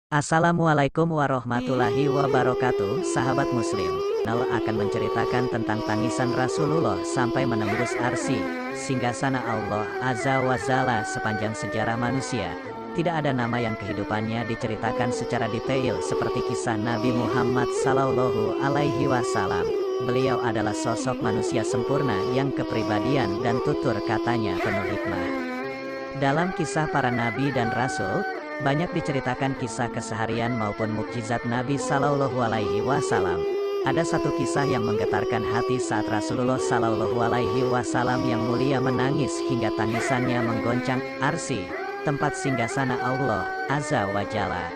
Assalamualaikum warahmatullahi wabarakatuh, sahabat muslim. Nal akan menceritakan tentang tangisan Rasulullah sampai menembus arsy, singgasana Allah Azza wa Jalla. Sepanjang sejarah manusia, tidak ada nama yang kehidupannya diceritakan secara detail seperti kisah Nabi Muhammad Sallallahu Alaihi Wasallam. Beliau adalah sosok manusia sempurna yang kepribadian dan tutur katanya penuh hikmah. Dalam kisah para nabi dan rasul, banyak diceritakan kisah keseharian maupun mukjizat Nabi Sallallahu Alaihi Wasallam. Ada satu kisah yang menggetarkan hati saat Rasulullah Sallallahu Alaihi Wasallam yang mulia menangis hingga tangisannya menggoncang arsy, tempat singgasana Allah Azza wa Jalla.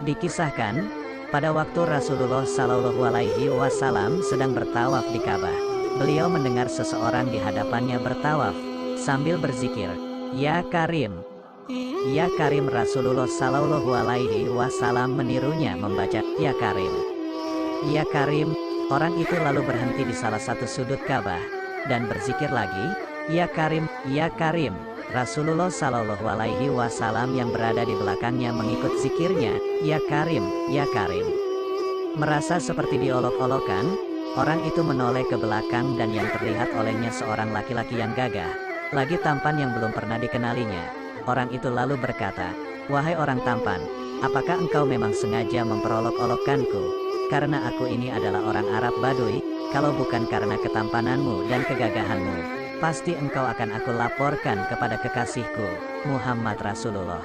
Dikisahkan, pada waktu Rasulullah Sallallahu Alaihi Wasallam sedang bertawaf di Ka'bah, beliau mendengar seseorang di hadapannya bertawaf sambil berzikir, "Ya Karim, Ya Karim." Rasulullah Sallallahu Alaihi Wasallam menirunya membaca "Ya Karim, Ya Karim." Orang itu lalu berhenti di salah satu sudut Ka'bah dan berzikir lagi, "Ya Karim, Ya Karim." Rasulullah Sallallahu Alaihi Wasallam yang berada di belakangnya mengikut zikirnya, "Ya Karim, Ya Karim." Merasa seperti diolok-olokan, orang itu menoleh ke belakang dan yang terlihat olehnya seorang laki-laki yang gagah, lagi tampan yang belum pernah dikenalinya. Orang itu lalu berkata, "Wahai orang tampan, apakah engkau memang sengaja memperolok-olokkanku? Karena aku ini adalah orang Arab Baduy. Kalau bukan karena ketampananmu dan kegagahanmu, pasti engkau akan aku laporkan kepada kekasihku, Muhammad Rasulullah."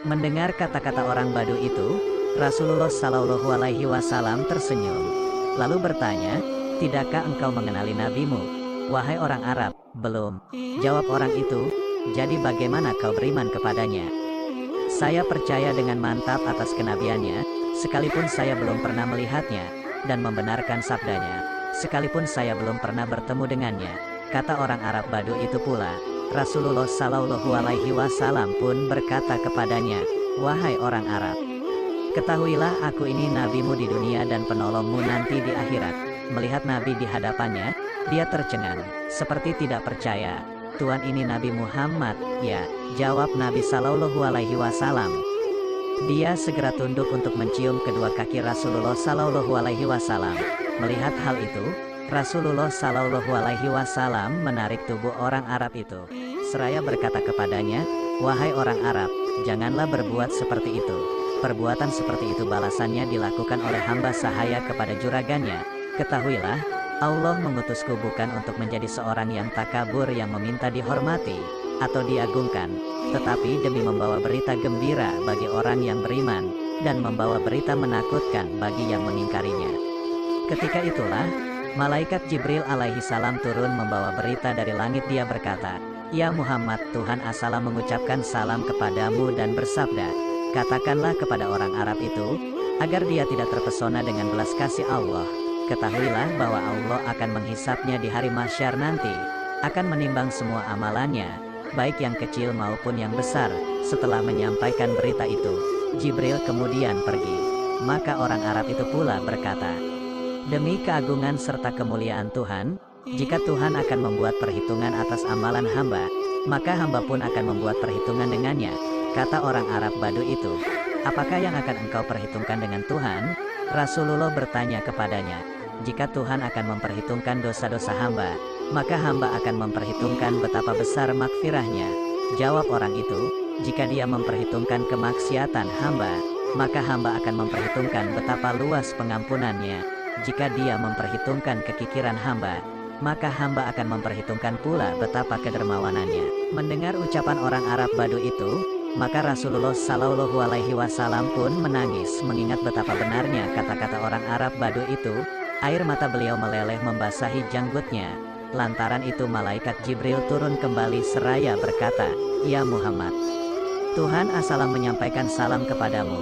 Mendengar kata-kata orang Baduy itu, Rasulullah Sallallahu Alaihi Wasallam tersenyum, lalu bertanya, "Tidakkah engkau mengenali nabimu, wahai orang Arab?" "Belum," jawab orang itu. "Jadi bagaimana kau beriman kepadanya?" "Saya percaya dengan mantap atas kenabiannya, sekalipun saya belum pernah melihatnya, dan membenarkan sabdanya, sekalipun saya belum pernah bertemu dengannya," kata orang Arab Badu itu pula. Rasulullah Sallallahu Alaihi Wasallam pun berkata kepadanya, "Wahai orang Arab, ketahuilah aku ini nabimu di dunia dan penolongmu nanti di akhirat." Melihat Nabi di hadapannya, dia tercengang, seperti tidak percaya. "Tuhan, ini Nabi Muhammad?" "Ya," jawab Nabi Sallallahu Alaihi Wasallam. Dia segera tunduk untuk mencium kedua kaki Rasulullah Sallallahu Alaihi Wasallam. Melihat hal itu, Rasulullah Sallallahu Alaihi Wasallam menarik tubuh orang Arab itu, seraya berkata kepadanya, "Wahai orang Arab, janganlah berbuat seperti itu. Perbuatan seperti itu balasannya dilakukan oleh hamba sahaya kepada juragannya. Ketahuilah, Allah mengutusku bukan untuk menjadi seorang yang takabur yang meminta dihormati atau diagungkan, tetapi demi membawa berita gembira bagi orang yang beriman, dan membawa berita menakutkan bagi yang mengingkarinya." Ketika itulah, malaikat Jibril alaihi salam turun membawa berita dari langit. Dia berkata, "Ya Muhammad, Tuhan As-Salam mengucapkan salam kepadamu dan bersabda, katakanlah kepada orang Arab itu, agar dia tidak terpesona dengan belas kasih Allah. Ketahuilah bahwa Allah akan menghisapnya di hari mahsyar nanti, akan menimbang semua amalannya, baik yang kecil maupun yang besar." Setelah menyampaikan berita itu, Jibril kemudian pergi. Maka orang Arab itu pula berkata, "Demi keagungan serta kemuliaan Tuhan, jika Tuhan akan membuat perhitungan atas amalan hamba, maka hamba pun akan membuat perhitungan dengannya." Kata orang Arab Badu itu, "Apakah yang akan engkau perhitungkan dengan Tuhan?" Rasulullah bertanya kepadanya, "Jika Tuhan akan memperhitungkan dosa-dosa hamba, maka hamba akan memperhitungkan betapa besar makfirahnya." Jawab orang itu, "Jika dia memperhitungkan kemaksiatan hamba, maka hamba akan memperhitungkan betapa luas pengampunannya. Jika dia memperhitungkan kekikiran hamba, maka hamba akan memperhitungkan pula betapa kedermawanannya." Mendengar ucapan orang Arab Badu itu, maka Rasulullah Sallallahu Alaihi Wasallam pun menangis mengingat betapa benarnya kata-kata orang Arab Badu itu. Air mata beliau meleleh membasahi janggutnya. Lantaran itu malaikat Jibril turun kembali seraya berkata, "Ya Muhammad, Tuhan As-Salam menyampaikan salam kepadamu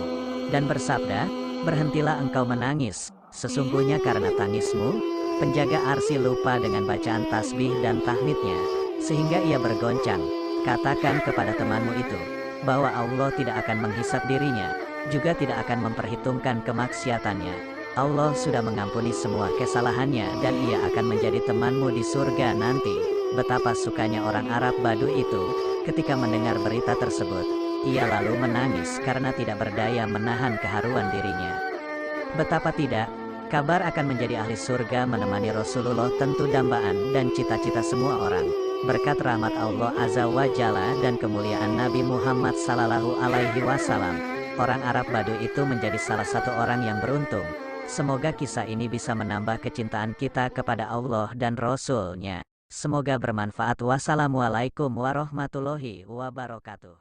dan bersabda, berhentilah engkau menangis. Sesungguhnya karena tangismu, penjaga arsy lupa dengan bacaan tasbih dan tahmidnya, sehingga ia bergoncang. Katakan kepada temanmu itu, bahwa Allah tidak akan menghisap dirinya, juga tidak akan memperhitungkan kemaksiatannya. Allah sudah mengampuni semua kesalahannya dan ia akan menjadi temanmu di surga nanti." Betapa sukanya orang Arab Badu itu ketika mendengar berita tersebut. Ia lalu menangis karena tidak berdaya menahan keharuan dirinya. Betapa tidak, kabar akan menjadi ahli surga menemani Rasulullah tentu dambaan dan cita-cita semua orang. Berkat rahmat Allah Azza wa Jalla dan kemuliaan Nabi Muhammad Sallallahu Alaihi Wasallam, orang Arab Badu itu menjadi salah satu orang yang beruntung. Semoga kisah ini bisa menambah kecintaan kita kepada Allah dan Rasul-Nya. Semoga bermanfaat. Wassalamualaikum warahmatullahi wabarakatuh.